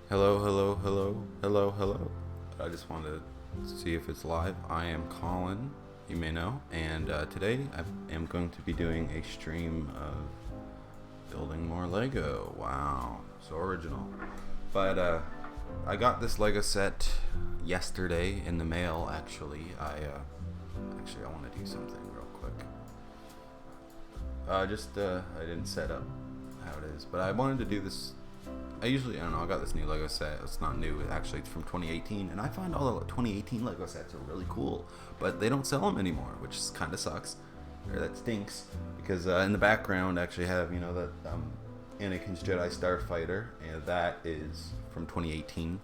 Hello, hello, hello, hello, hello. I just wanted to see if it's live. I am Colin, you may know, and today I am going to be doing a stream of building more Lego. Wow, so original. But I got this Lego set yesterday in the mail. Actually, I want to do something real quick. I didn't set up how it is, but I wanted to do this. I don't know, I got this new Lego set. It's not new, actually, it's from 2018. And I find all the 2018 Lego sets are really cool. But they don't sell them anymore, which kind of sucks. Or that stinks. Because in the background, I actually have, that Anakin's Jedi Starfighter. And that is from 2018.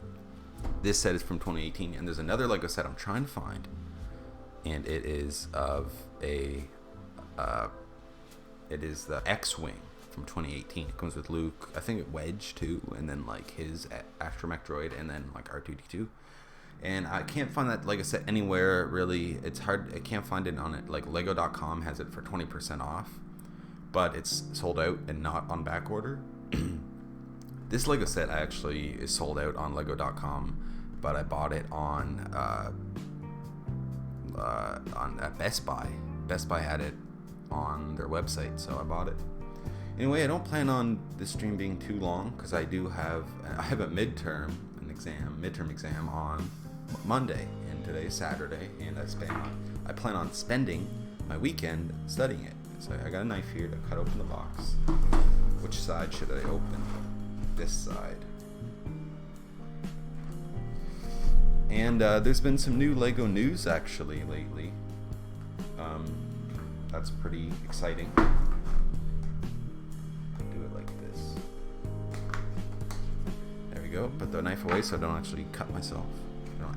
This set is from 2018. And there's another Lego set I'm trying to find. And it is of a... it is the X-Wing from 2018. It comes with Luke, I think Wedge too, and then like his astromech droid, and then like R2D2. And I can't find that Lego set anywhere really. It's hard. I can't find it on it. Like Lego.com has it for 20% off, but it's sold out and not on back order. This Lego set actually is sold out on Lego.com, but I bought it on at Best Buy. Best Buy had it on their website, so I bought it. Anyway, I don't plan on this stream being too long because I have a midterm exam on Monday, and today is Saturday, and I plan on spending my weekend studying it. So I got a knife here to cut open the box. Which side should I open? This side. And there's been some new Lego news actually lately. That's pretty exciting. Go, put the knife away so I don't actually cut myself. I don't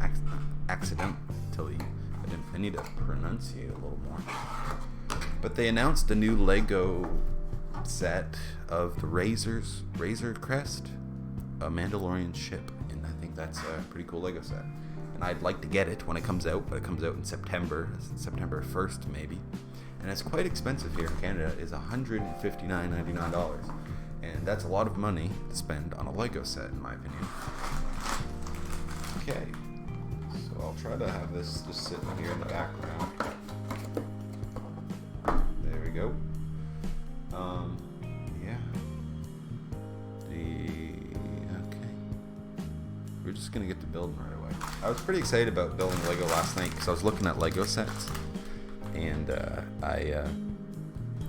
accidentally. I need to pronunciate a little more. But they announced a new Lego set of the Razor Crest, a Mandalorian ship, and I think that's a pretty cool Lego set. And I'd like to get it when it comes out, but it comes out in September 1st maybe. And it's quite expensive here in Canada. It's $159.99. And that's a lot of money to spend on a Lego set, in my opinion. Okay, so I'll try to have this just sitting here in the background. There we go. Yeah. Okay. We're just gonna get to building right away. I was pretty excited about building Lego last night because I was looking at Lego sets, and I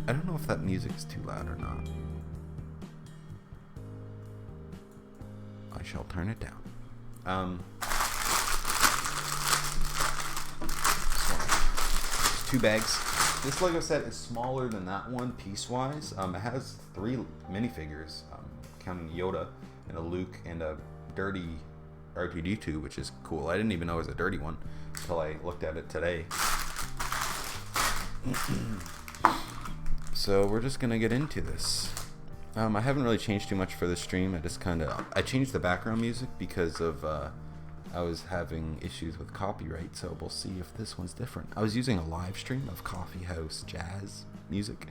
don't know if that music is too loud or not. I shall turn it down. There's 2 bags. This Lego set is smaller than that one piece-wise. It has 3 minifigures, counting Yoda and a Luke and a dirty R2D2, which is cool. I didn't even know it was a dirty one until I looked at it today. So we're just gonna get into this. I haven't really changed too much for the stream. I changed the background music because of I was having issues with copyright, so we'll see if this one's different. I was using a live stream of coffee house jazz music,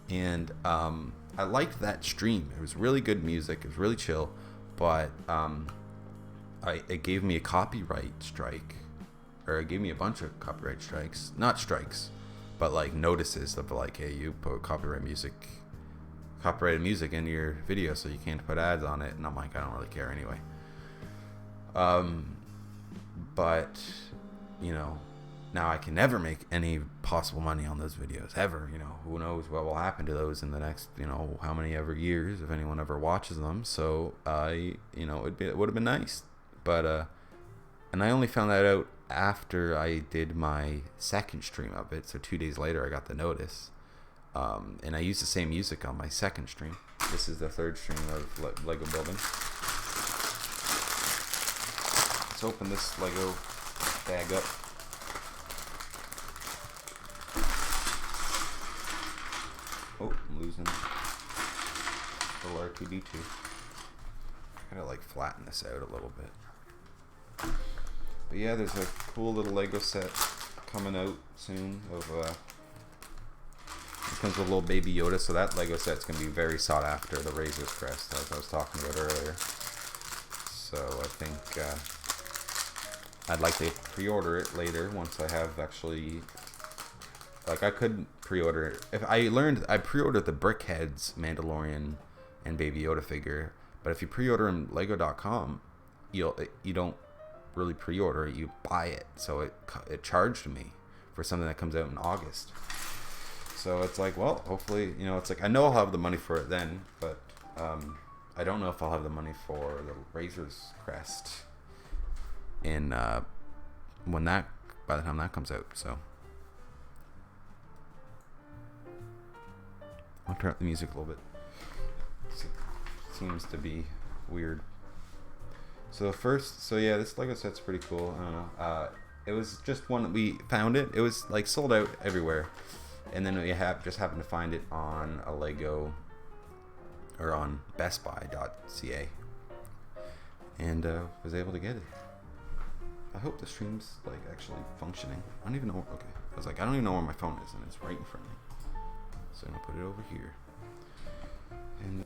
and I liked that stream. It was really good music. It was really chill, but it gave me a copyright strike, or it gave me a bunch of copyright strikes. Not strikes, but like notices of like, hey, you put copyrighted music in your video, so you can't put ads on it. And I'm like, I don't really care anyway. But now I can never make any possible money on those videos ever. Who knows what will happen to those in the next how many ever years if anyone ever watches them. So it would have been nice, but and I only found that out after I did my second stream of it. So 2 days later I got the notice. And I used the same music on my second stream. This is the third stream of Lego building. Let's open this Lego bag up. Oh, I'm losing little R2D2. I gotta flatten this out a little bit. But yeah, there's a cool little Lego set coming out soon of it comes with a little baby Yoda, so that Lego set's going to be very sought after, the Razor's Crest, as I was talking about earlier. So I think I'd like to pre-order it later once I have actually. Like, I could pre-order it. If I pre-ordered the Brickheads Mandalorian and Baby Yoda figure, but if you pre-order in Lego.com, you don't really pre-order it, you buy it. So it charged me for something that comes out in August. So it's like, well, hopefully, it's like I know I'll have the money for it then, but I don't know if I'll have the money for the Razor's Crest in by the time that comes out. So I'll turn up the music a little bit. Seems to be weird. So yeah, this Lego set's pretty cool. I don't know. It was just one that we found it. It was like sold out everywhere, and then we just happened to find it on a Lego or on BestBuy.ca, and was able to get it. I hope the stream's like actually functioning. I don't even know. Okay, I was like, I don't even know where my phone is, and it's right in front of me. So I'm gonna put it over here. And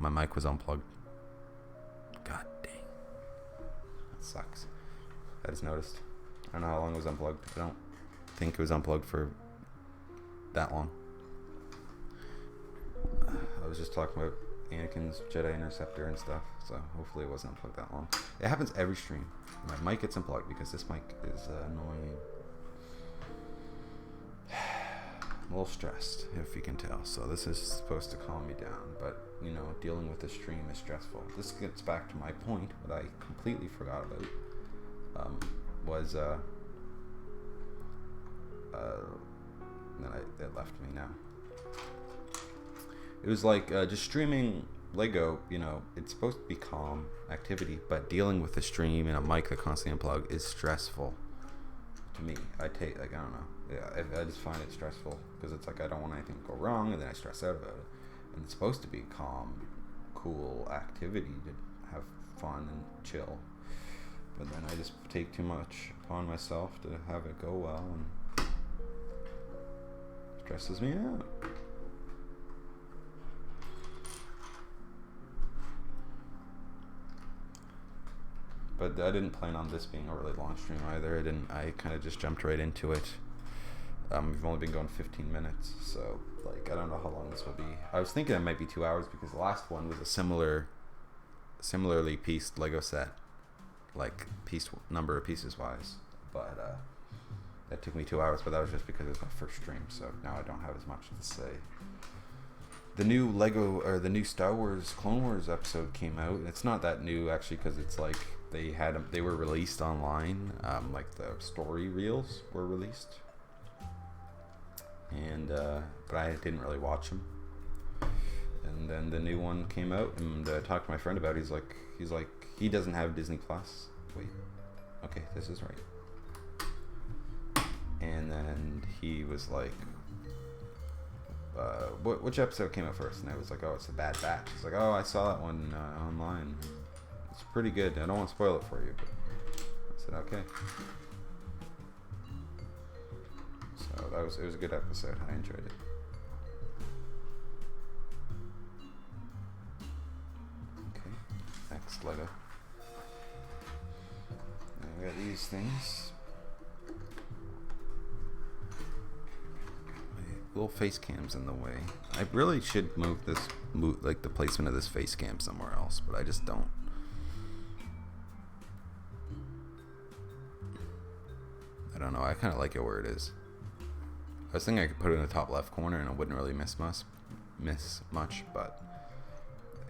my mic was unplugged. God dang. That sucks. I just noticed. I don't know how long it was unplugged. I don't think it was unplugged for that long. I was just talking about Anakin's Jedi Interceptor and stuff, so hopefully it wasn't unplugged that long. It happens every stream. My mic gets unplugged because this mic is annoying. I'm a little stressed, if you can tell. So this is supposed to calm me down, but you know, dealing with the stream is stressful. This gets back to my point, what I completely forgot about, was then it left me now. It was like just streaming Lego. You know, it's supposed to be calm activity, but dealing with the stream and a mic that constantly unplugged is stressful. To me, I don't know. Yeah, I just find it stressful because it's like I don't want anything to go wrong, and then I stress out about it. And it's supposed to be calm, cool activity to have fun and chill, but then I just take too much upon myself to have it go well, and stresses me out. But I didn't plan on this being a really long stream either. I kind of just jumped right into it. We've only been going 15 minutes, so like I don't know how long this will be. I was thinking it might be 2 hours because the last one was a similarly pieced Lego set, like number of pieces wise. But that took me 2 hours, but that was just because it was my first stream, so now I don't have as much to say. The new the new Star Wars Clone Wars episode came out. It's not that new actually, because it's like they were released online, like the story reels were released, and but I didn't really watch them. And then the new one came out, and I talked to my friend about it. He's like he doesn't have Disney Plus. Wait, okay, this is right. And then he was like, which episode came out first? And I was like, oh, it's the Bad Batch. He's like, oh, I saw that one online. It's pretty good. I don't want to spoil it for you, but I said, okay. So it was a good episode. I enjoyed it. Okay, next Lego. Now we got these things. Little face cams in the way. I really should move like the placement of this face cam somewhere else, but I just don't. I don't know. I kind of like it where it is. I was thinking I could put it in the top left corner and it wouldn't really miss much, but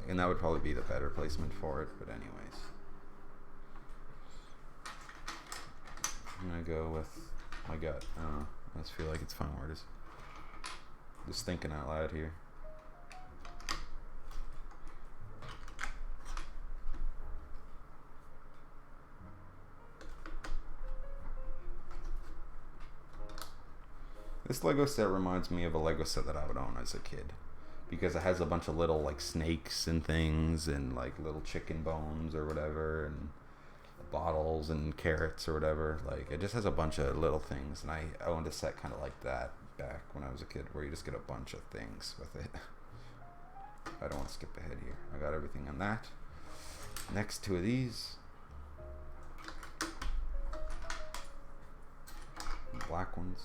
and that would probably be the better placement for it. But anyways, I'm gonna go with my gut. I don't know. I just feel like it's fine where it is. Just thinking out loud here. This Lego set reminds me of a Lego set that I would own as a kid, because it has a bunch of little like snakes and things, and like little chicken bones or whatever, and bottles and carrots or whatever. Like it just has a bunch of little things, and I owned a set kind of like that back when I was a kid, where you just get a bunch of things with it. I don't want to skip ahead here. I got everything on that. Next two of these. Black ones.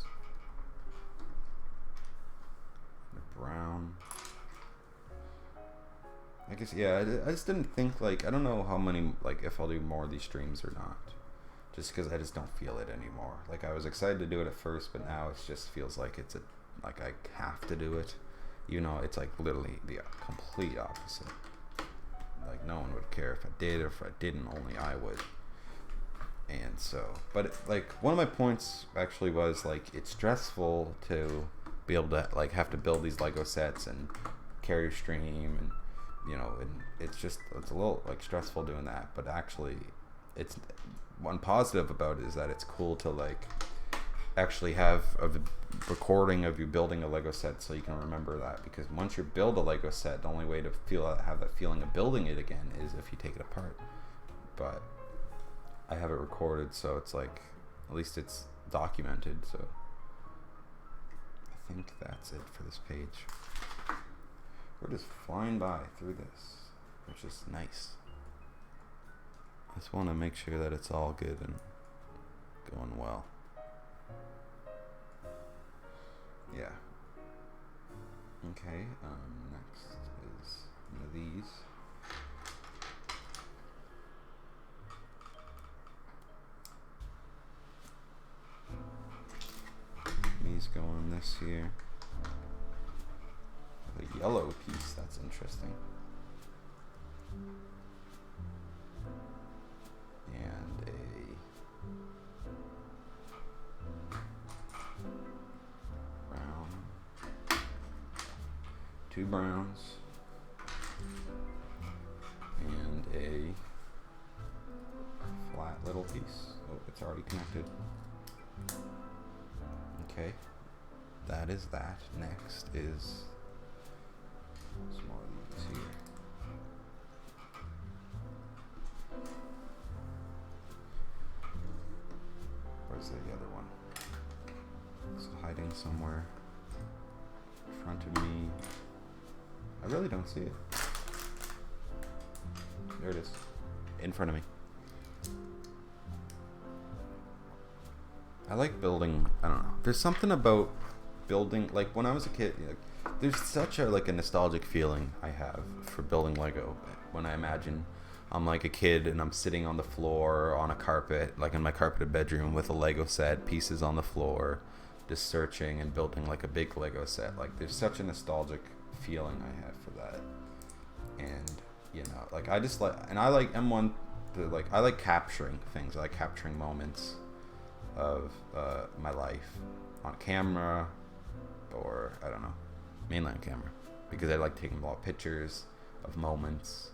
The brown. I guess, yeah, I just didn't think, like, I don't know how many, like, if I'll do more of these streams or not. Just because I just don't feel it anymore. Like, I was excited to do it at first, but now it just feels like it's like I have to do it. You know, it's like literally the complete opposite. Like, no one would care if I did, or if I didn't, only I would. And so, but like, one of my points actually was, like, it's stressful to be able to, like, have to build these Lego sets and carry your stream, and, you know, and it's a little, like, stressful doing that. But actually, it's one positive about it is that it's cool to, like, actually have a recording of you building a Lego set, so you can remember that. Because once you build a Lego set, the only way to have that feeling of building it again is if you take it apart. But I have it recorded, so it's like, at least it's documented. So I think that's it for this page. We're just flying by through this, which is nice. I just want to make sure that it's all good and going well. Yeah. Okay, next is one of these. These go on this here. A yellow piece, that's interesting. And a brown. Two browns. And a flat little piece. Oh, it's already connected. Okay, that is that. Next is some more of these here. Where's the other one? It's hiding somewhere in front of me. I really don't see it. There it is, in front of me. I like building, I don't know. There's something about building, like when I was a kid, there's such a like a nostalgic feeling I have for building Lego. When I imagine I'm like a kid and I'm sitting on the floor on a carpet, like in my carpeted bedroom with a Lego set, pieces on the floor, just searching and building like a big Lego set. Like there's such a nostalgic feeling I have for that. And you know, like I just like, and I like M1, like I like capturing things. I like capturing moments of my life on camera, or I don't know, mainly on camera, because I like taking a lot of pictures of moments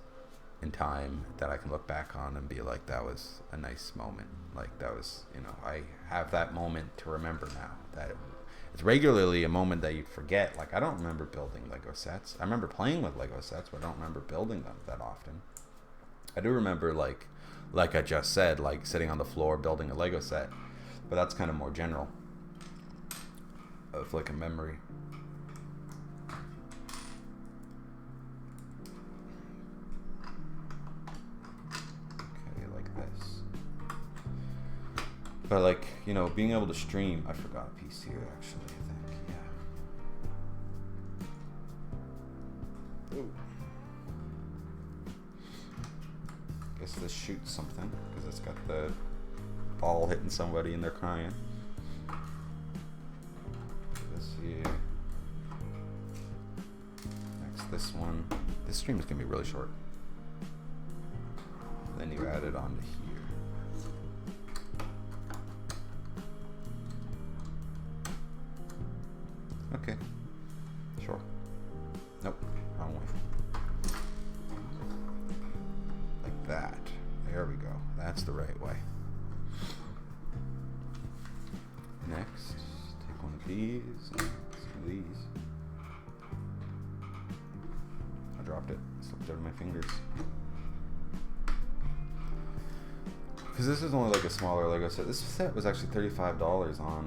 in time that I can look back on and be like, that was a nice moment. Like that was, you know, I have that moment to remember now. That it's regularly a moment that you forget. Like I don't remember building Lego sets. I remember playing with Lego sets, but I don't remember building them that often. I do remember like I just said, like sitting on the floor building a Lego set. But that's kind of more general of like a memory. Okay, like this. But like, you know, being able to stream, I forgot a piece here actually, I think, yeah. Ooh. Guess this shoots something, because it's got the ball hitting somebody and they're crying. This here. Next, this one. This stream is gonna be really short. Then you add it onto here. Okay. Sure. Nope. Wrong way. Like that. There we go. That's the right way. Next, take one of these and some of these. I dropped it, slipped out of my fingers. Because this is only like a smaller Lego set. This set was actually $35 on,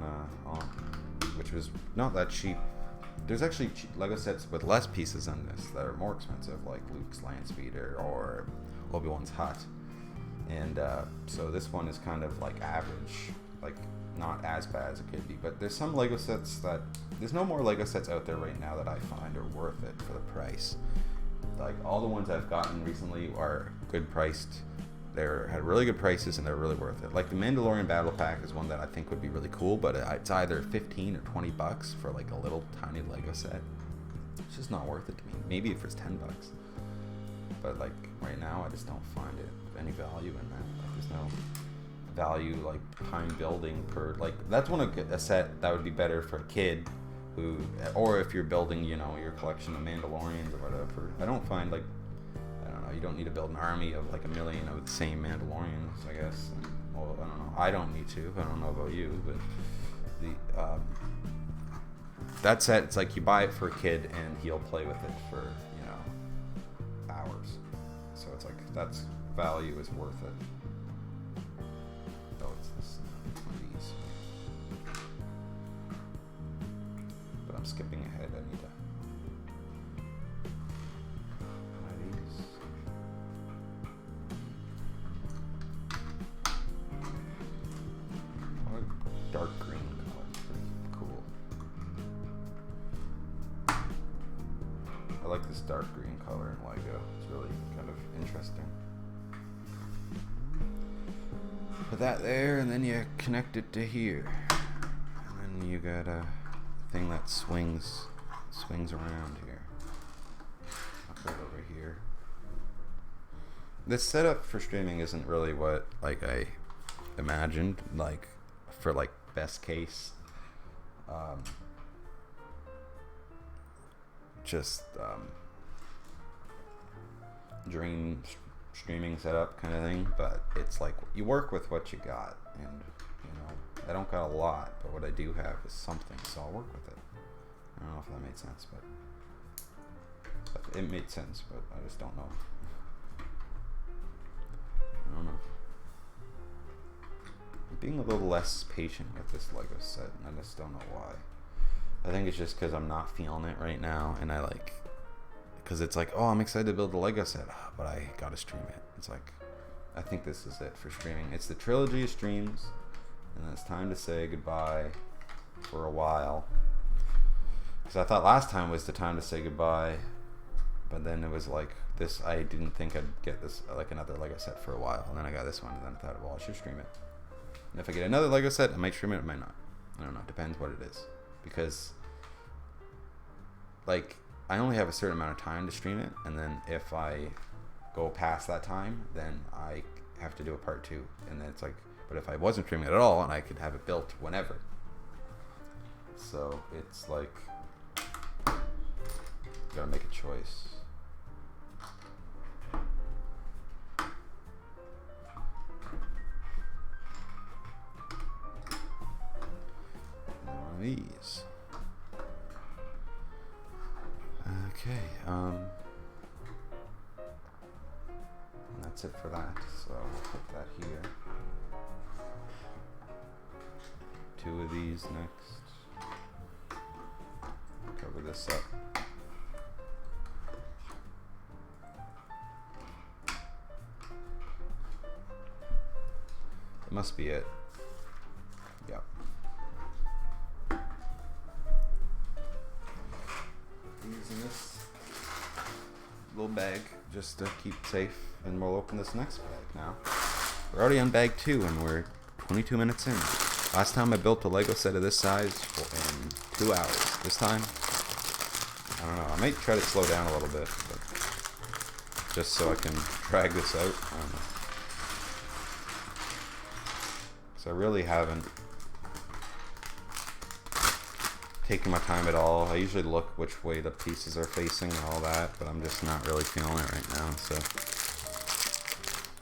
which was not that cheap. There's actually Lego sets with less pieces than this that are more expensive, like Luke's land speeder or Obi-Wan's hut. And so this one is kind of like average, like not as bad as it could be. But there's some Lego sets that, there's no more Lego sets out there right now that I find are worth it for the price. Like all the ones I've gotten recently are good priced. They're had really good prices and they're really worth it. Like the Mandalorian Battle Pack is one that I think would be really cool, but it's either 15 or 20 bucks for like a little tiny Lego set. It's just not worth it to me. Maybe if it's 10 bucks. But like right now I just don't find it any value in that. Like there's no value like time building per, like that's one of a set that would be better for a kid who, or if you're building, you know, your collection of Mandalorians or whatever. I don't find like, I don't know, you don't need to build an army of like a million of the same Mandalorians, I guess. And, well, I don't know, I don't need to, I don't know about you, but the that set, it's like you buy it for a kid and he'll play with it for, you know, hours. So it's like that's value is worth it. Oh, it's this one of these. But I'm skipping ahead. I need to dark green color in Lego. It's really kind of interesting. Put that there, and then you connect it to here, and then you got a thing that swings around here. I'll put it over here. This setup for streaming isn't really what like I imagined, like for like best case. Dream streaming setup kind of thing, but it's like you work with what you got, and you know, I don't got a lot, but what I do have is something, so I'll work with it. I don't know if that made sense, but it made sense, but I just don't know. I don't know. I'm being a little less patient with this Lego set, and I just don't know why. I think it's just because I'm not feeling it right now, and because it's like, oh, I'm excited to build the Lego set, but I gotta stream it. It's like, I think this is it for streaming. It's the trilogy of streams, and it's time to say goodbye for a while. Because I thought last time was the time to say goodbye, but then it was like this. I didn't think I'd get this like another Lego set for a while, and then I got this one, and then I thought, well, I should stream it. And if I get another Lego set, I might stream it, I might not. I don't know. It depends what it is, because like I only have a certain amount of time to stream it, and then if I go past that time, then I have to do a part 2, and then it's like, but if I wasn't streaming it at all, and I could have it built whenever, so it's like you gotta make a choice. One of these. Okay, that's it for that, so I'll put that here. 2 of these next. Cover this up. That must be it. Yep. Using this little bag just to keep safe, and we'll open this next bag now. We're already on bag 2, and we're 22 minutes in. Last time I built a Lego set of this size in 2 hours. This time, I don't know. I might try to slow down a little bit, but just so I can drag this out. I don't know. So I really haven't taken my time at all. I usually look which way the pieces are facing and all that, but I'm just not really feeling it right now. So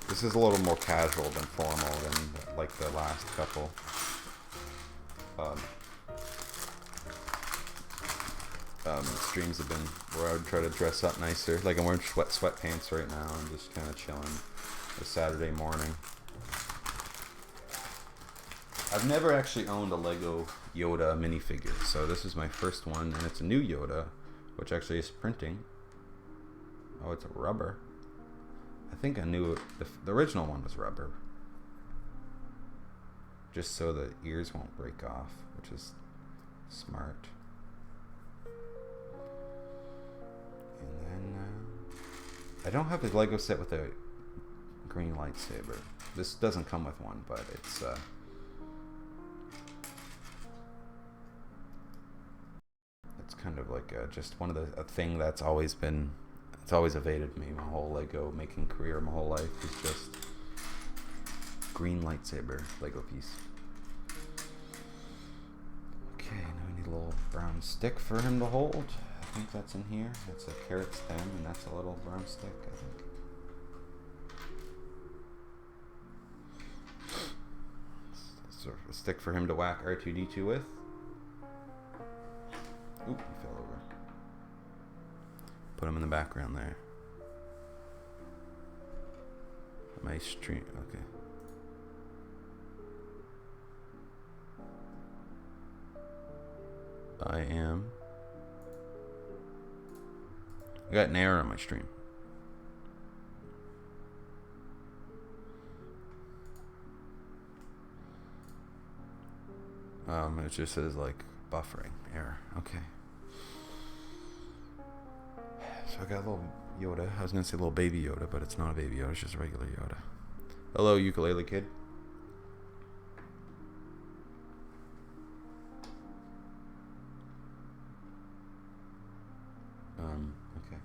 this is a little more casual than formal than like the last couple. Streams have been where I would try to dress up nicer. Like I'm wearing sweatpants right now and just kind of chilling. It's Saturday morning. I've never actually owned a Lego Yoda minifigure, so this is my first one, and it's a new Yoda, which actually is printing. Oh, it's a rubber. I think I knew the original one was rubber, just so the ears won't break off, which is smart. And then I don't have a Lego set with a green lightsaber. This doesn't come with one, but it's kind of like just one of a thing that's always been, it's always evaded me my whole Lego making career, my whole life, is just green lightsaber Lego piece. Okay, now we need a little brown stick for him to hold. I think that's in here. That's a carrot stem, and that's a little brown stick, I think. Sort of a stick for him to whack R2-D2 with. Oop, he fell over. Put him in the background there. My stream, okay. I got an error on my stream. It just says like buffering error. Okay. So I got a little Yoda. I was gonna say little baby Yoda, but it's not a baby Yoda. It's just a regular Yoda. Hello, ukulele kid. Okay.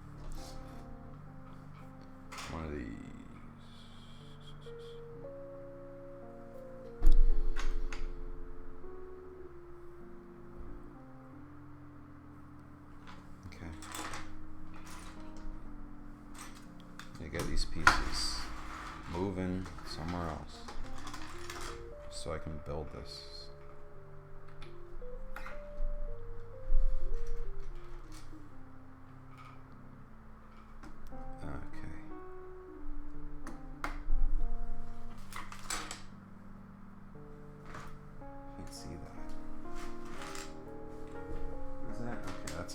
One of these. Okay. You get these pieces moving somewhere else so I can build this.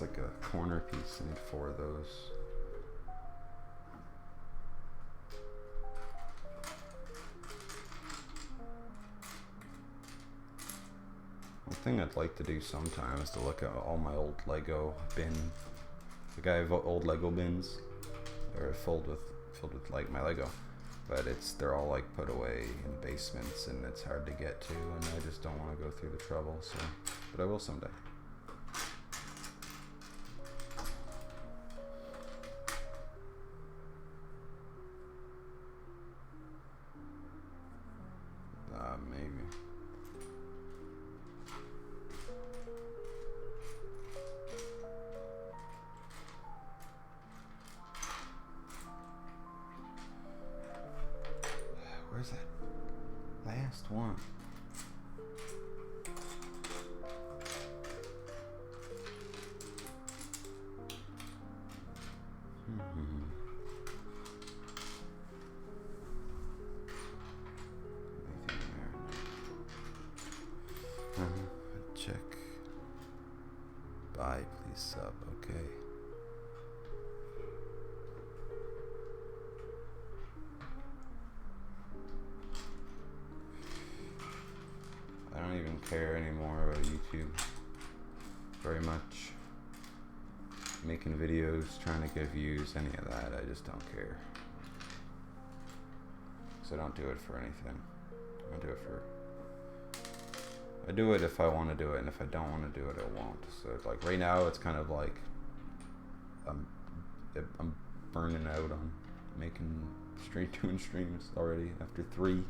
Like a corner piece. I need 4 of those. One thing I'd like to do sometime is to look at all my old Lego bin. Like I have old Lego bins. They're filled with like my Lego, but they're all like put away in basements and it's hard to get to, and I just don't want to go through the trouble. So, but I will someday. Maybe. Where's that last one? Check. Bye, please sub. Okay. I don't even care anymore about YouTube very much. Making videos, trying to get views, any of that, I just don't care. So I don't do it for anything. I do it if I want to do it, and if I don't want to do it, I won't. So like right now, it's kind of like I'm burning out on doing streams already after 3.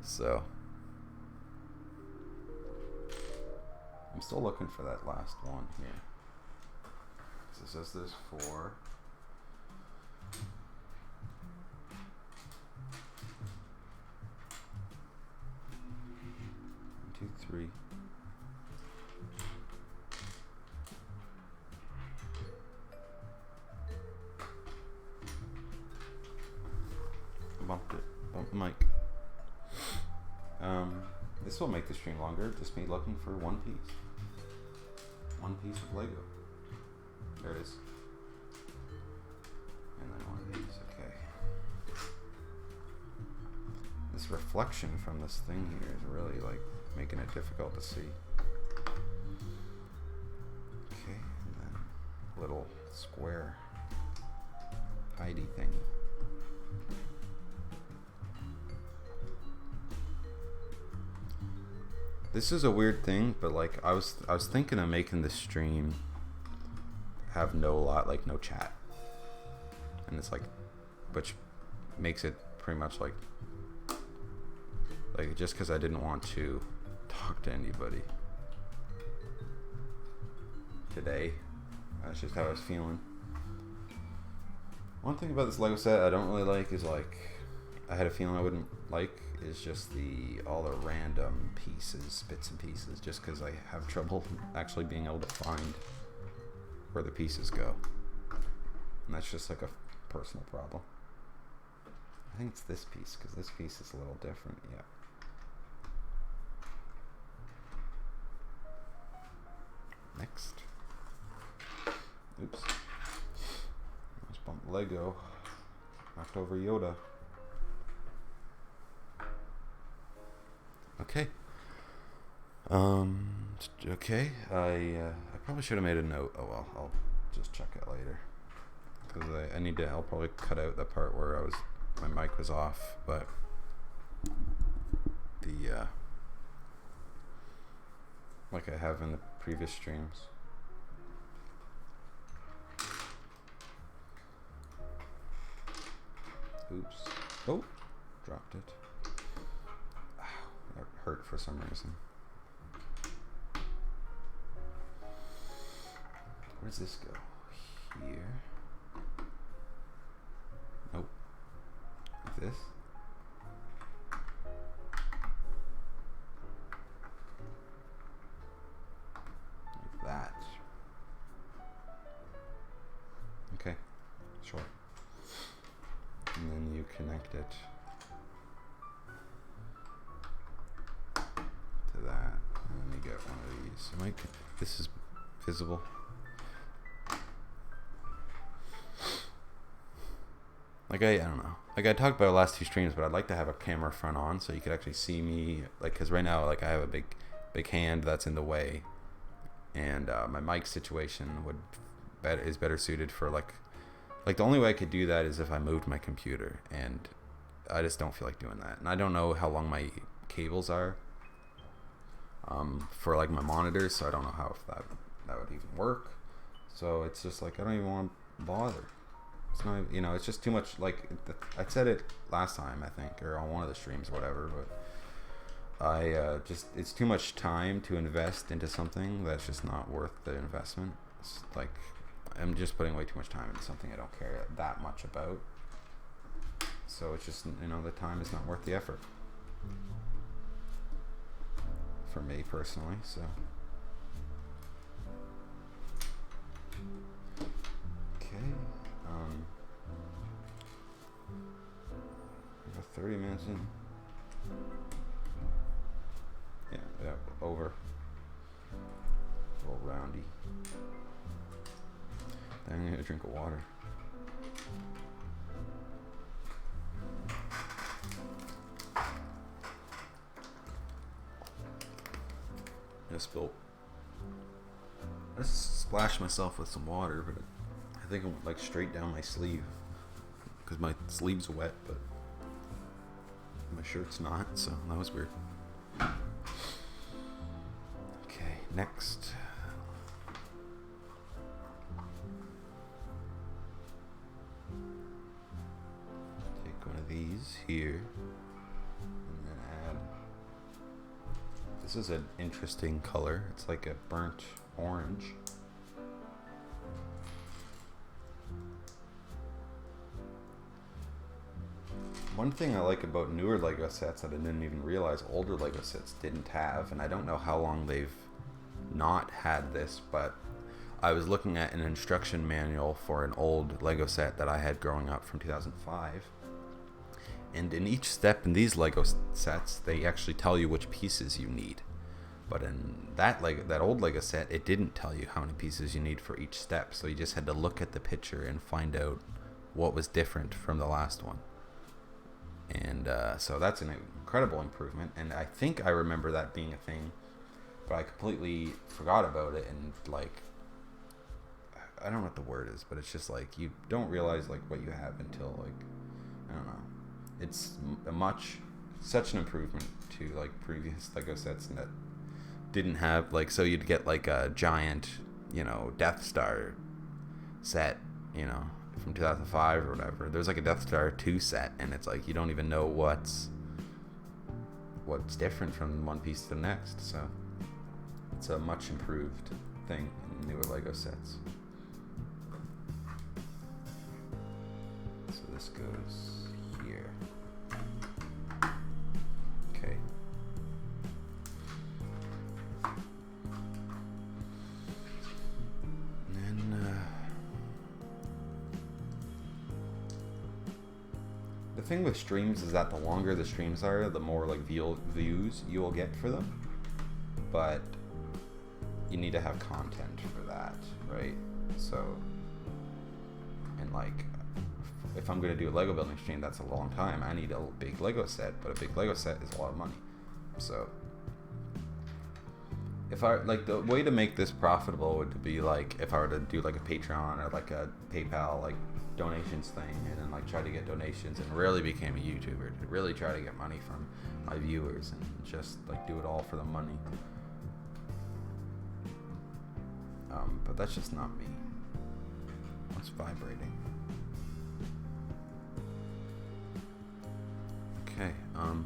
So I'm still looking for that last one here. So it says there's 4. 1, 2, 3. Bumped the mic. This will make the stream longer, just me looking for one piece. One piece of Lego. There it is. And then one of these, okay. This reflection from this thing here is really like making it difficult to see. Okay, and then little square hidey thing. This is a weird thing, but like I was thinking of making the stream have no chat, and it's like, which makes it pretty much like just because I didn't want to talk to anybody today. That's just how I was feeling. One thing about this Lego set I don't really like is like I had a feeling I wouldn't like is just all the random pieces, bits and pieces, just because I have trouble actually being able to find where the pieces go. And that's just like a personal problem. I think it's this piece, because this piece is a little different, yeah. Next. Oops. Let's bump Lego. Knocked over Yoda. Okay. Okay. I probably should have made a note. Oh well, I'll just check it later. because I need to. I'll probably cut out the part where my mic was off, but the like I have in the previous streams. Oops. Oh, dropped it. Ow, that hurt for some reason. Where does this go? Here. Nope. Like this. Like that. Okay. Sure. And then you connect it to that. And then you get one of these. This is visible. Like I don't know. Like I talked about the last two streams, but I'd like to have a camera front on so you could actually see me. Like, cause right now, like I have a big hand that's in the way, and my mic situation is better suited for like the only way I could do that is if I moved my computer, and I just don't feel like doing that. And I don't know how long my cables are for like my monitors, so I don't know how if that would even work. So it's just like I don't even want to bother. It's not, it's just too much. Like I said it last time, I think, or on one of the streams, or whatever. But it's too much time to invest into something that's just not worth the investment. It's like I'm just putting way too much time into something I don't care that much about. So it's just, the time is not worth the effort for me personally. So. Okay. We have 30 minutes in. Yeah, over. A little roundy. Then I'm gonna drink of water. I just splashed myself with some water, but I think it went like straight down my sleeve because my sleeve's wet, but my shirt's not, so that was weird. Okay, next. Take one of these here and then add. This is an interesting color. It's like a burnt orange. One thing I like about newer Lego sets that I didn't even realize older Lego sets didn't have, and I don't know how long they've not had this, but I was looking at an instruction manual for an old Lego set that I had growing up from 2005, and in each step in these Lego sets, they actually tell you which pieces you need. But in that old Lego set, it didn't tell you how many pieces you need for each step, so you just had to look at the picture and find out what was different from the last one. And so that's an incredible improvement, and I think I remember that being a thing, but I completely forgot about it. And like, I don't know what the word is, but it's just like you don't realize like what you have until like, I don't know. It's such an improvement to like previous Lego sets that didn't have like, so you'd get like a giant, Death Star set, from 2005 or whatever. There's like a Death Star 2 set, and it's like you don't even know what's different from one piece to the next. So it's a much improved thing in newer Lego sets. So this goes here. Okay. And then the thing with streams is that the longer the streams are, the more like views you will get for them. But you need to have content for that, right? So, and like, if I'm going to do a Lego building stream, that's a long time. I need a big Lego set, but a big Lego set is a lot of money. So, if I, like, the way to make this profitable would be like, if I were to do like a Patreon or like a PayPal, like donations thing, and then like tried to get donations, and really became a YouTuber to really try to get money from my viewers and just like do it all for the money. But that's just not me. What's vibrating? Okay. All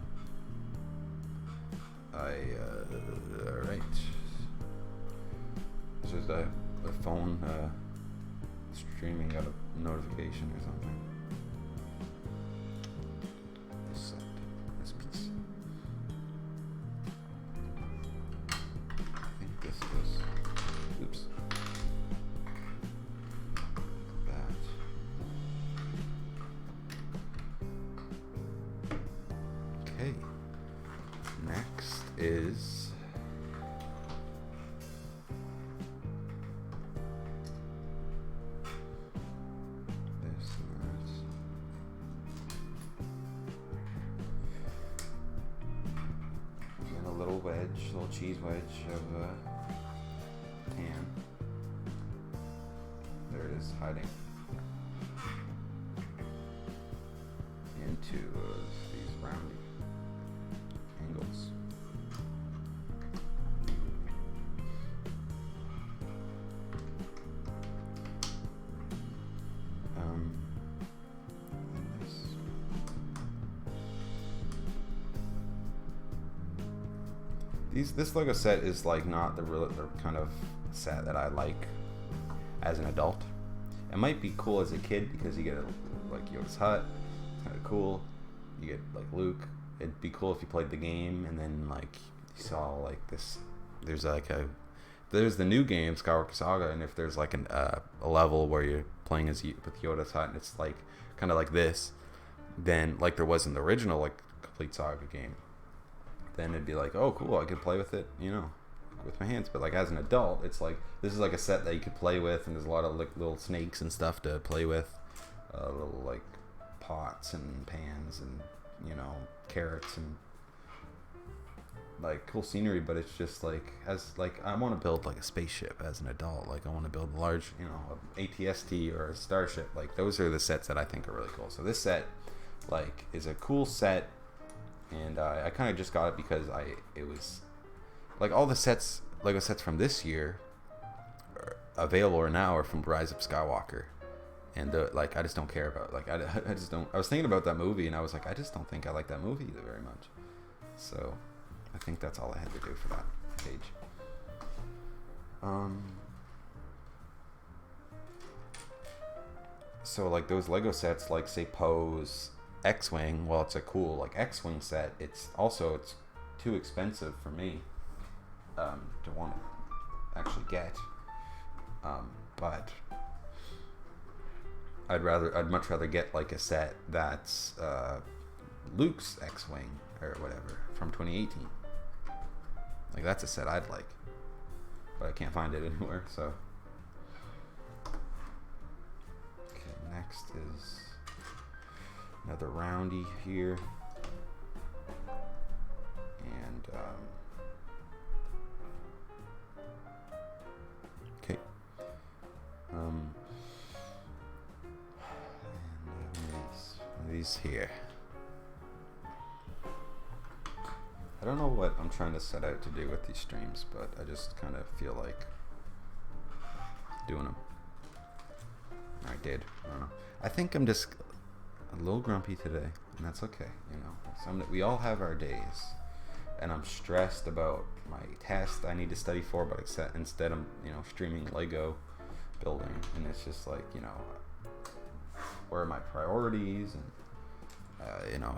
right. This is the phone streaming got a notification or something. This piece. I think this is. Oops. That. Okay. Next is. Little cheese wedge of tan. There it is, hiding into these roundy angles. This Lego set is like not the kind of set that I like as an adult. It might be cool as a kid because you get like Yoda's hut, it's kind of cool. You get like Luke. It'd be cool if you played the game and then like you saw like this. There's the new game Skywalker Saga, and if there's like a level where you're playing as with Yoda's hut and it's like kind of like this, then like there was in the original like complete Saga game. Then it'd be like, oh, cool, I could play with it, you know, with my hands. But like as an adult, it's like this is like a set that you could play with, and there's a lot of like little snakes and stuff to play with, little like pots and pans and carrots and like cool scenery. But it's just like I want to build like a spaceship as an adult. Like I want to build a large, a ATST or a starship. Like those are the sets that I think are really cool. So this set like is a cool set. And I kind of just got it because it was like all the Lego sets from this year are available or now are from Rise of Skywalker, and like I just don't care about I just don't. I was thinking about that movie and I was like, I just don't think I like that movie either very much. So I think that's all I had to do for that page. So like those Lego sets, like say Poe's X-Wing, well, it's a cool like X-Wing set. It's too expensive for me to want to actually get. But I'd much rather get like a set that's Luke's X-Wing or whatever from 2018. Like that's a set I'd like, but I can't find it anywhere. So okay, next is another roundy here, and okay, and these here. I don't know what I'm trying to set out to do with these streams, but I just kind of feel like doing them. I did. I don't know. I think I'm just a little grumpy today, and that's okay. We all have our days, and I'm stressed about my test I need to study for, but instead I'm streaming Lego building, and it's just like where are my priorities, and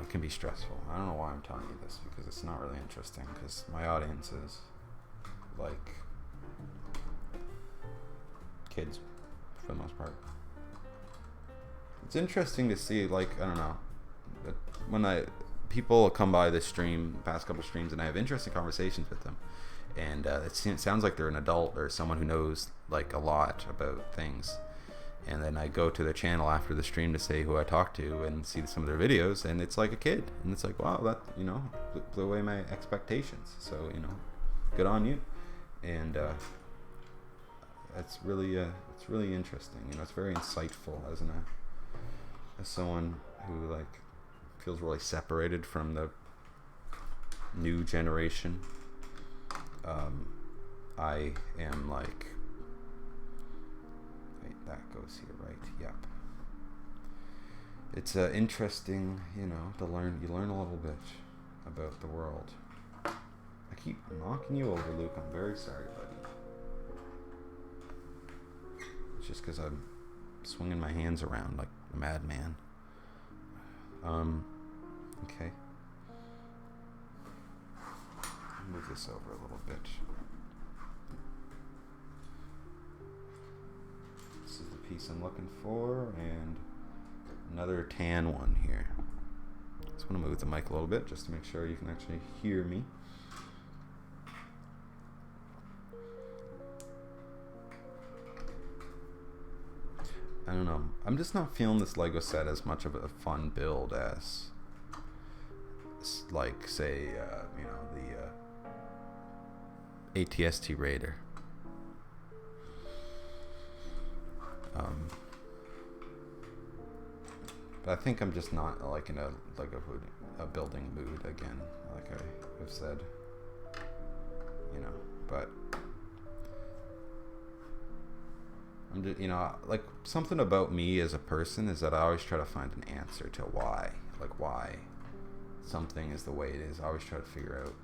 it can be stressful. I don't know why I'm telling you this because it's not really interesting, because my audience is like kids for the most part. It's interesting to see, like, I don't know, when people come by this stream, past couple streams, and I have interesting conversations with them, and it sounds like they're an adult or someone who knows like a lot about things, and then I go to their channel after the stream to say who I talked to and see some of their videos, and it's like a kid, and it's like, wow, that blew away my expectations. So good on you, and it's really interesting. It's very insightful as as someone who like feels really separated from the new generation, I am like, wait, that goes here, right? Yep. It's interesting, you know, to learn. You learn a little bit about the world. I keep knocking you over, Luke. I'm very sorry, buddy. It's just because I'm swinging my hands around like a madman. Okay. Move this over a little bit. This is the piece I'm looking for, and another tan one here. Just want to move the mic a little bit just to make sure you can actually hear me. I don't know. I'm just not feeling this Lego set as much of a fun build as, like, say, you know, the ATST Raider. But I think I'm just not like in a building mood again, like I have said. You know, but I'm just, you know, like something about me as a person is that I always try to find an answer to why something is the way it is. I always try to figure out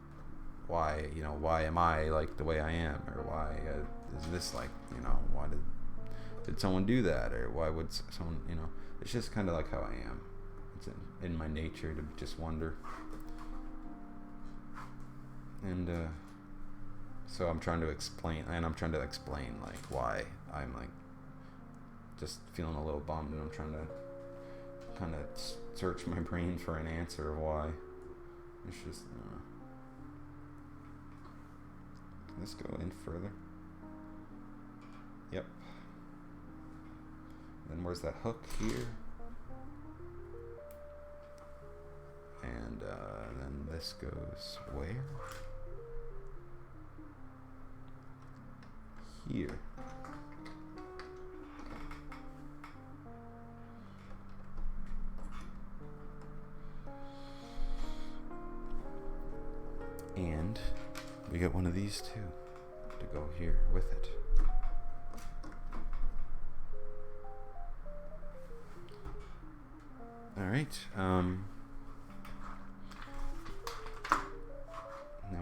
why, you know, why am I like the way I am, or why is this like, you know, why did someone do that, or why would someone, you know, it's just kind of like how I am. It's in my nature to just wonder, and so I'm trying to explain like why I'm like just feeling a little bummed, and I'm trying to kind of search my brain for an answer of why. It's just can this go in further? Yep. Then where's that hook here? And then this goes where? Here. And we get one of these too to go here with it. All right. Now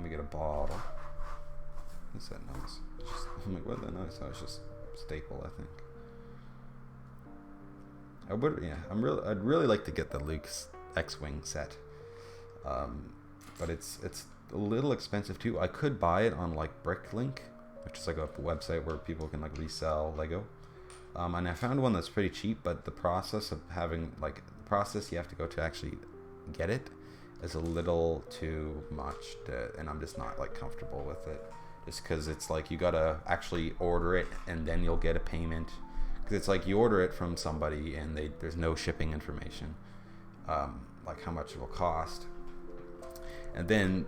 we get a bottle. What's that noise? I'm like, what the noise? Oh, it's just staple, I think. I'd really like to get the Luke's X-Wing set, but it's a little expensive too. I could buy it on like Bricklink, which is like a website where people can like resell Lego. And I found one that's pretty cheap, but the process of having you have to go to actually get it is a little too much and I'm just not like comfortable with it, just because it's like you gotta actually order it and then you'll get a payment, because it's like you order it from somebody and there's no shipping information, like how much it will cost, and then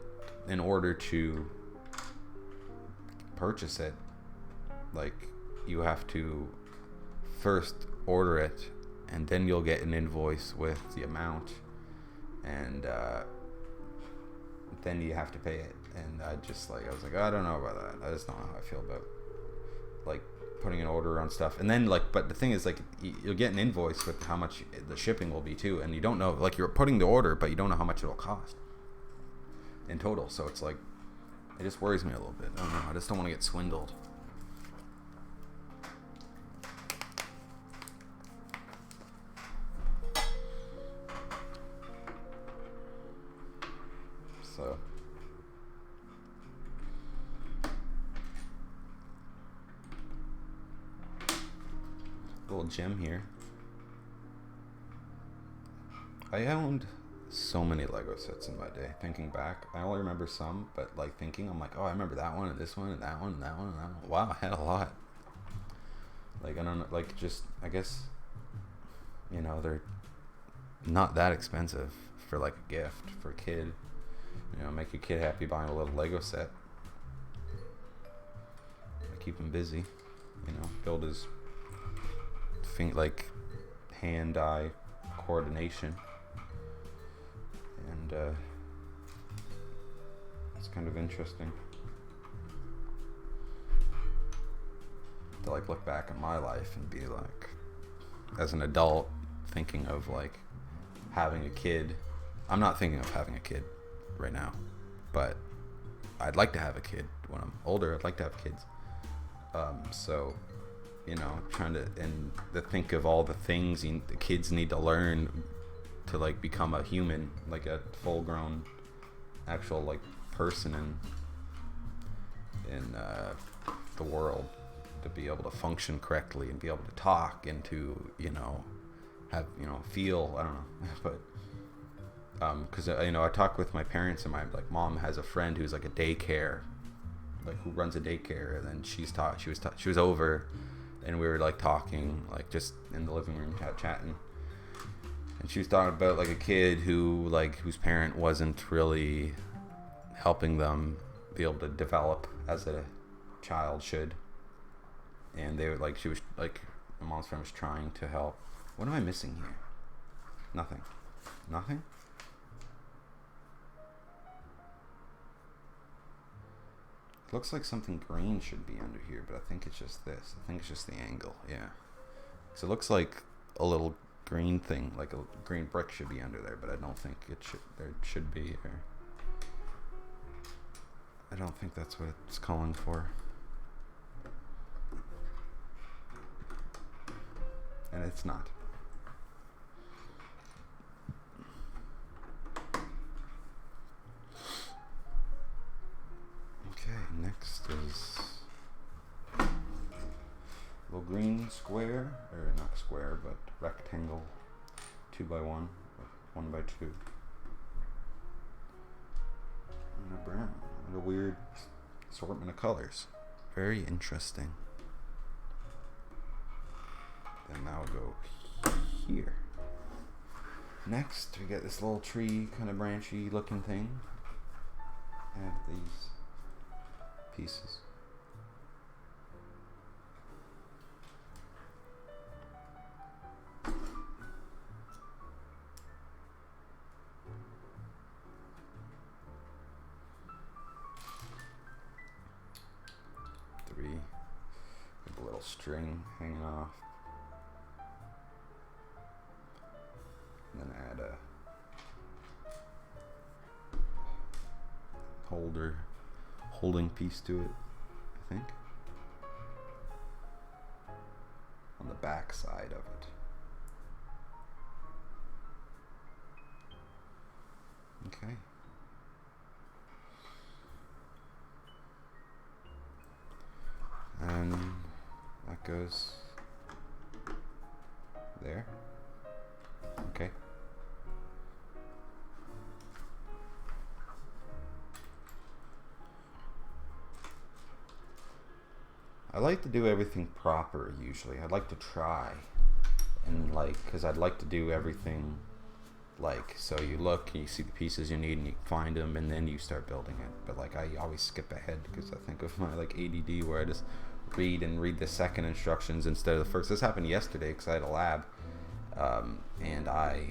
in order to purchase it, like you have to first order it and then you'll get an invoice with the amount, and then you have to pay it. And I was like, I don't know about that. I just don't know how I feel about like putting an order on stuff, and then like, but the thing is like you'll get an invoice with how much the shipping will be too, and you don't know, like you're putting the order but you don't know how much it'll cost in total. So it's like, it just worries me a little bit. I don't know, I just don't want to get swindled. So little gem here. I owned so many Lego sets in my day. Thinking back, I only remember some, but like thinking, I'm like, oh, I remember that one and this one and that one and that one and that one. Wow, I had a lot. Like, I don't know, like just, I guess, you know, they're not that expensive for like a gift for a kid. You know, make your kid happy buying a little Lego set. Keep him busy. You know, build his like hand-eye coordination, and it's kind of interesting to like look back at my life and be like, as an adult, thinking of like having a kid. I'm not thinking of having a kid right now, but I'd like to have a kid when I'm older. I'd like to have kids. So, you know, trying to think of all the things the kids need to learn to like become a human, like a full-grown, actual like person in the world, to be able to function correctly and be able to talk and to, you know, have, you know, feel. I don't know, but. Because you know, I talk with my parents, and my like mom has a friend who's like a daycare, like who runs a daycare, and then she was over, and we were like talking, like just in the living room chatting, and she was talking about like a kid whose parent wasn't really helping them be able to develop as a child should, and they were like, she was like, my mom's friend was trying to help. What am I missing here? Nothing. Looks like something green should be under here, but I think it's just this. I think it's just the angle, yeah. So it looks like a little green thing, like a green brick should be under there, but I don't think there should be here. I don't think that's what it's calling for. And it's not. Okay, next is a little green square, or not square, but rectangle, 2x1, 1x2, and a brown, and a weird assortment of colors. Very interesting. Then now we'll go here. Next, we get this little tree, kind of branchy looking thing. Add these pieces. Three, with a little string hanging off. And then add a holding piece to it, I think, on the back side of it. Okay. And that goes there. Okay. I like to do everything proper usually. I'd like to try, and like, because I'd like to do everything like, so you look, you see the pieces you need and you find them, and then you start building it. But like, I always skip ahead because I think of my like ADD, where I just read the second instructions instead of the first. This happened yesterday because I had a lab, and I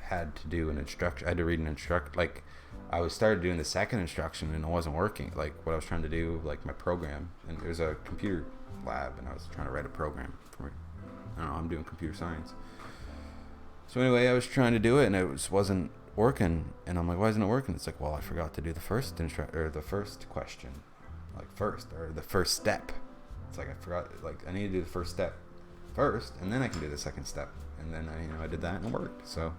had to do an instruction. I had to read an instruct, like, I started doing the second instruction and it wasn't working. Like what I was trying to do, like my program, and it was a computer lab, and I was trying to write a program for, I don't know, I'm doing computer science. So anyway, I was trying to do it and it wasn't working, and I'm like, why isn't it working? It's like, well, I forgot to do the first the first question, like first, or the first step. It's like I forgot, like I need to do the first step first, and then I can do the second step, and then I did that and it worked. So.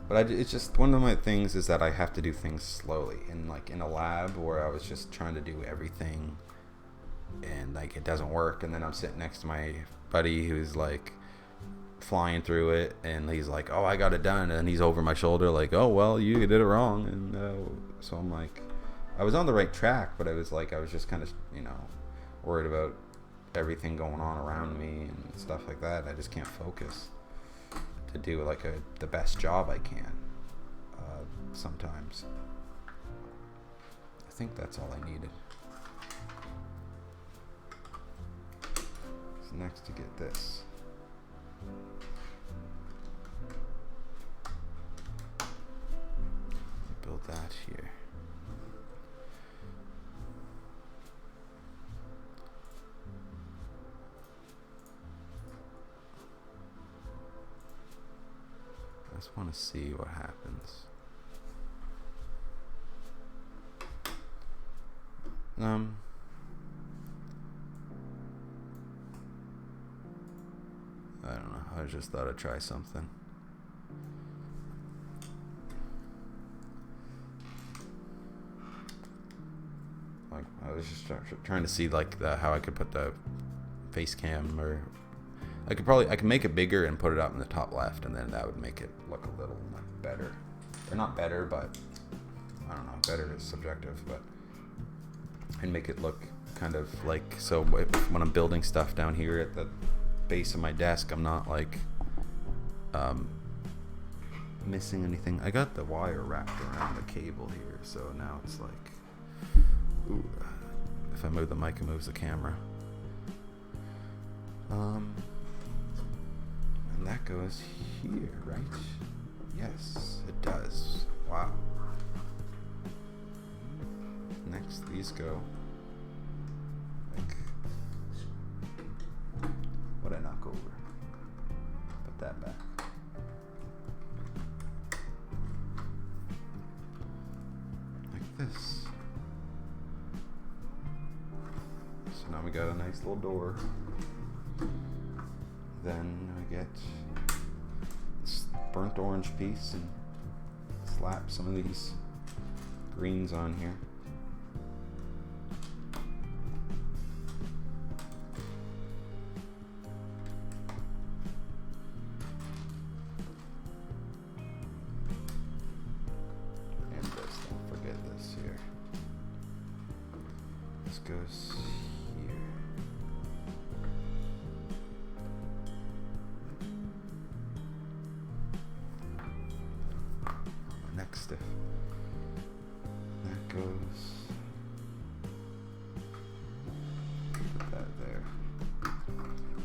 But it's just one of my things is that I have to do things slowly. And like in a lab where I was just trying to do everything and like it doesn't work, and then I'm sitting next to my buddy who's like flying through it, and he's like, oh, I got it done, and he's over my shoulder like, oh, well, you did it wrong. And so I'm like, I was on the right track, but I was just kind of, worried about everything going on around me and stuff like that. I just can't focus to do like the best job I can sometimes. I think that's all I needed. So next to get this. that here. I just want to see what happens. I don't know. I just thought I'd try something. Like I was just trying to see like how I could put the face cam, or I can make it bigger and put it up in the top left, and then that would make it look a little better. Or not better, but I don't know. Better is subjective, but and make it look kind of like, so when I'm building stuff down here at the base of my desk, I'm not like missing anything. I got the wire wrapped around the cable here, so now it's like, ooh, if I move the mic, it moves the camera. And that goes here, right? Yes, it does. Wow. Next, these go like, what'd I knock over? Put that back. Like this. So now we got a nice little door. Then we get this burnt orange piece and slap some of these greens on here. And this, don't forget this here. This goes here. Next, if that goes, put that there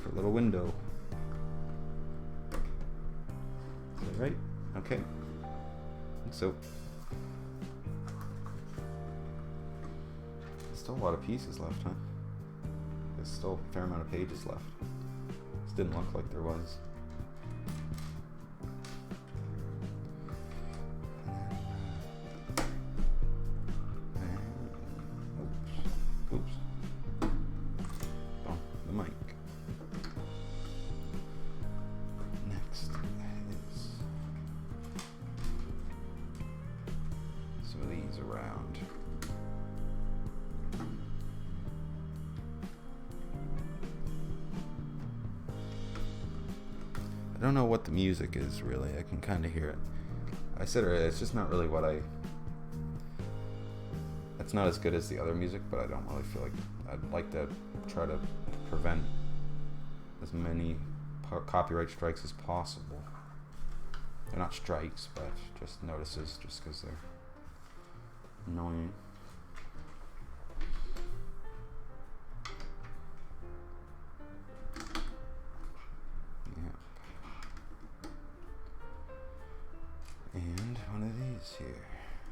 for a little window. Is that right? Okay. So there's still a lot of pieces left, huh? There's still a fair amount of pages left. This didn't look like there was. Around. I don't know what the music is really. I can kind of hear it. I said earlier, it's just not really what it's not as good as the other music, but I don't really feel like I'd like to try to prevent as many copyright strikes as possible. They're not strikes, but just notices, just because they're annoying. Yeah. And one of these here.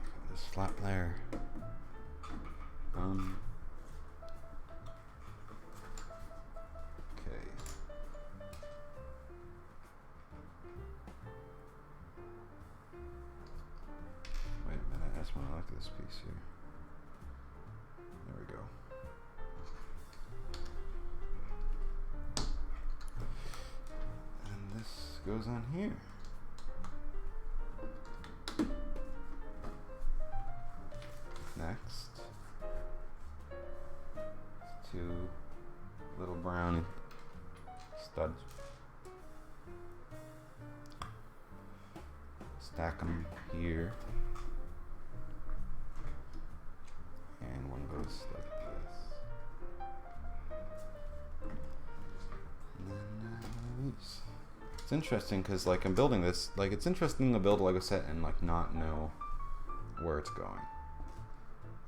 Got this flap there. Okay. Wait a minute, I just want to look at this piece here. There we go. And this goes on here. Next, two little brown studs. Stack them here. And one goes like this. And then these. It's interesting because like I'm building this, like it's interesting to build a Lego set and like not know where it's going.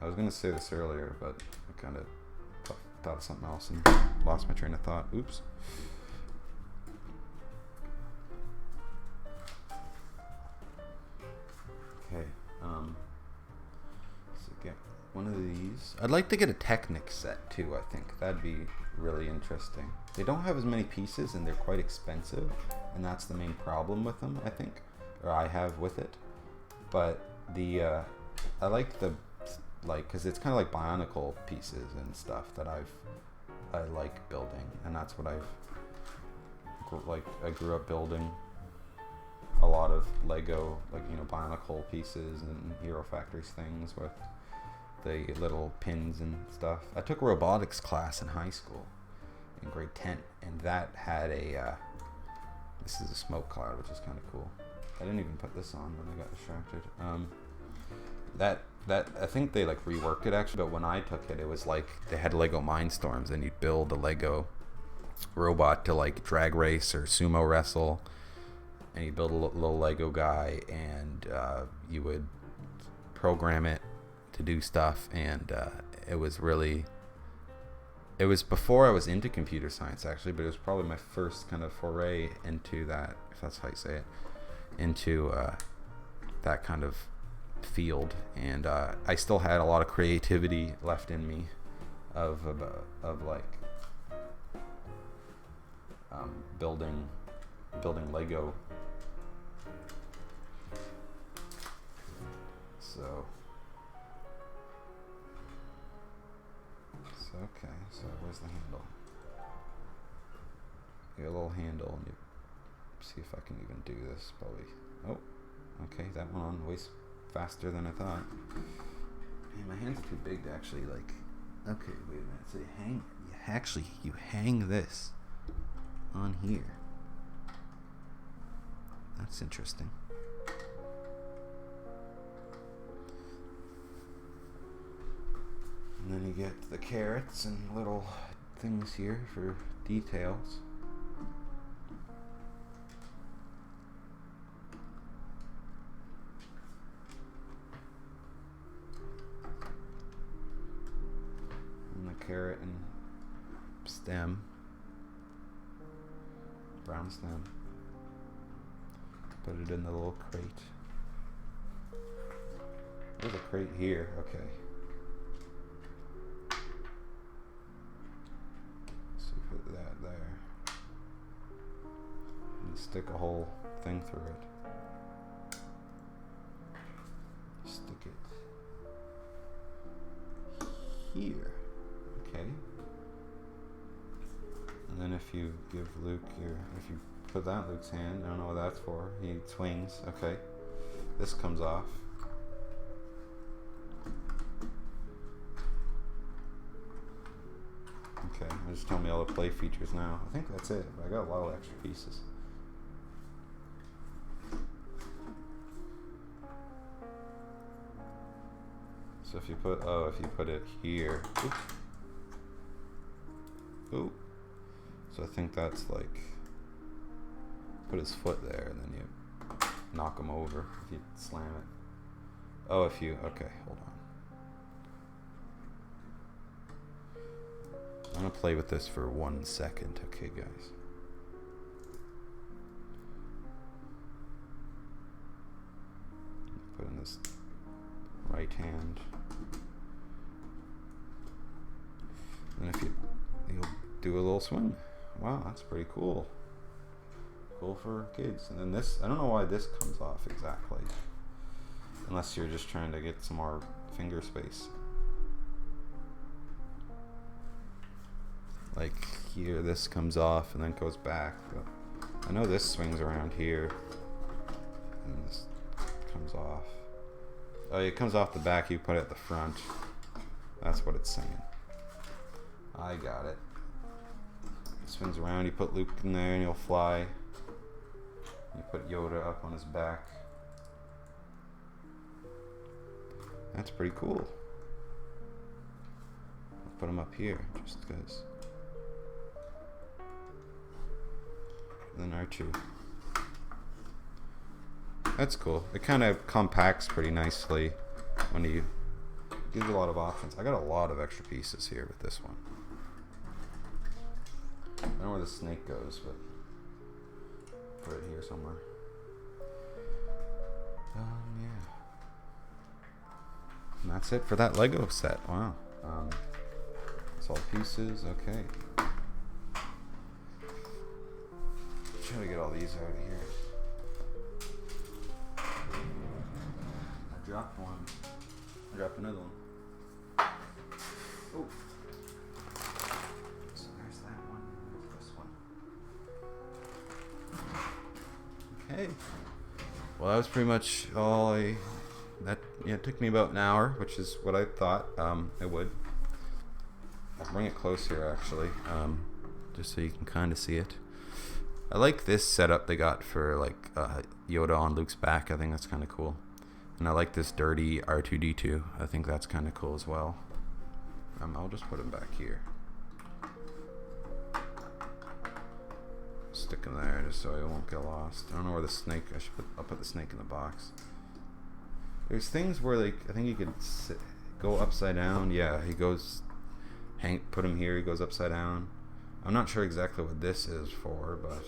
I was gonna say this earlier, but I kind of thought of something else and lost my train of thought. Oops. Okay. get one of these. I'd like to get a Technic set too, I think. That'd be really interesting. They don't have as many pieces and they're quite expensive, and that's the main problem with them, I think. Or I have with it. But the, I like the, cause it's kind of like Bionicle pieces and stuff that I like building, and that's what I grew up building a lot of Lego, Bionicle pieces and Hero Factories things with the little pins and stuff. I took a robotics class in high school in grade 10, and that had a, this is a smoke cloud, which is kind of cool. I didn't even put this on when I got distracted. That I think they reworked it actually, but when I took it, it was like they had Lego Mindstorms, and you'd build a Lego robot to drag race or sumo wrestle, and you build a little Lego guy, and you would program it to do stuff, and it was before I was into computer science actually, but it was probably my first kind of foray into that, if that's how you say it, into that kind of field, and I still had a lot of creativity left in me of building Lego. So okay, so where's the handle? You got a little handle, and you see if I can even do this. Probably. Oh, okay, that went on way faster than I thought. Man, my hands are too big to actually Okay, wait a minute. So you hang this on here. That's interesting. And then you get the carrots and little things here for details. And the carrot and stem, brown stem. Put it in the little crate. There's a crate here, okay. That there, and stick a whole thing through it. Stick it here, okay. And then if you give Luke if you put that in Luke's hand, I don't know what that's for. He swings, okay. This comes off. Okay, just tell me all the play features now. I think that's it. I got a lot of extra pieces. So if you put it here. Oops. Ooh. So I think that's put his foot there, and then you knock him over if you slam it. Oh, okay, hold on. I'm gonna play with this for 1 second, okay, guys. Put in this right hand, and if you'll do a little swing. Wow, that's pretty cool. Cool for kids. And then this, I don't know why this comes off exactly, unless you're just trying to get some more finger space. Here, this comes off and then goes back. But I know this swings around here, and this comes off. Oh, it comes off the back. You put it at the front. That's what it's saying. I got it. It swings around. You put Luke in there, and he'll fly. You put Yoda up on his back. That's pretty cool. I'll put him up here just because. And then R2. That's cool. It kind of compacts pretty nicely when you gives you a lot of options. I got a lot of extra pieces here with this one. I don't know where the snake goes, but put it here somewhere. Yeah. And that's it for that Lego set. Wow. It's all pieces. Okay. Try to get all these out of here. I dropped one. I dropped another one. Oh. So there's that one. There's this one. Okay. Well, that was pretty much all it took me about an hour, which is what I thought it would. I'll bring it close here, actually, just so you can kind of see it. I like this setup they got for like Yoda on Luke's back. I think that's kind of cool. And I like this dirty R2-D2. I think that's kind of cool as well. I'll just put him back here. Stick him there just so he won't get lost. I don't know where the snake. I'll put the snake in the box. There's things where like I think you could go upside down. Yeah, he goes. Put him here. He goes upside down. I'm not sure exactly what this is for, but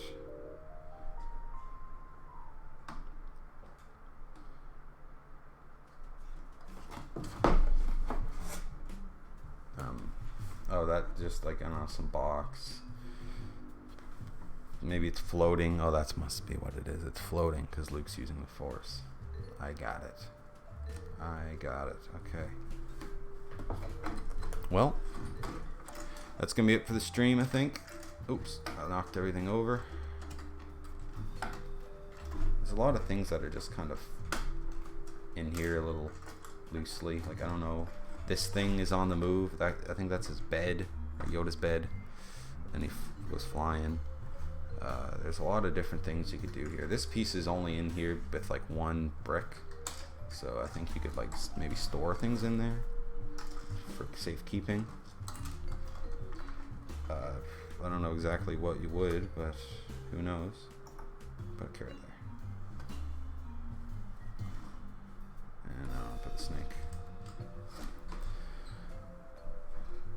oh, that just like, I don't know, some box. Maybe it's floating. Oh, that must be what it is. It's floating because Luke's using the Force. I got it. Okay. Well, that's gonna be it for the stream, I think. Oops, I knocked everything over. There's a lot of things that are just kind of in here a little loosely. Like, I don't know. This thing is on the move. I think that's his bed, or Yoda's bed, and he goes flying. There's a lot of different things you could do here. This piece is only in here with like one brick, so I think you could like maybe store things in there for safekeeping. I don't know exactly what you would, but who knows. Put a carrot there. And I'll put the snake.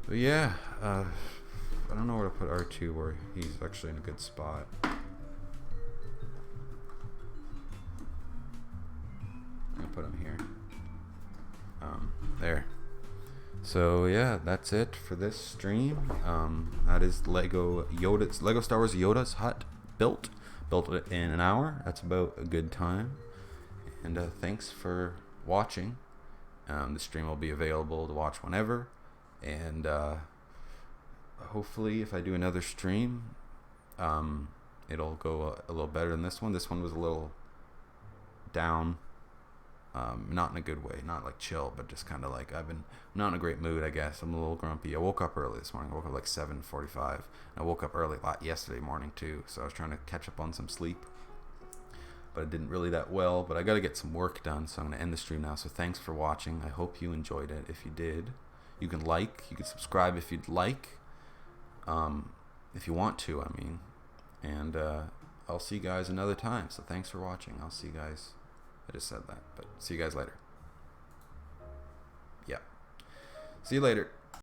But yeah, I don't know where to put R2 where he's actually in a good spot. I'm gonna put him here. There. So yeah, that's it for this stream. That is Lego Star Wars Yoda's hut built it in an hour. That's about a good time. And thanks for watching. The stream will be available to watch whenever, and hopefully if I do another stream, it'll go a little better than this one. This one was a little down. Not in a good way, not like chill, but just kind of like I'm not in a great mood, I guess. I'm a little grumpy. I woke up early this morning. I woke up like 7:45. I woke up early a lot yesterday morning too, so I was trying to catch up on some sleep, but I didn't really that well. But I got to get some work done, so I'm going to end the stream now. So thanks for watching. I hope you enjoyed it. If you did, you can subscribe if you'd like, if you want to, I mean. And I'll see you guys another time. So thanks for watching. I'll see you guys. I just said that, but see you guys later. Yeah. See you later.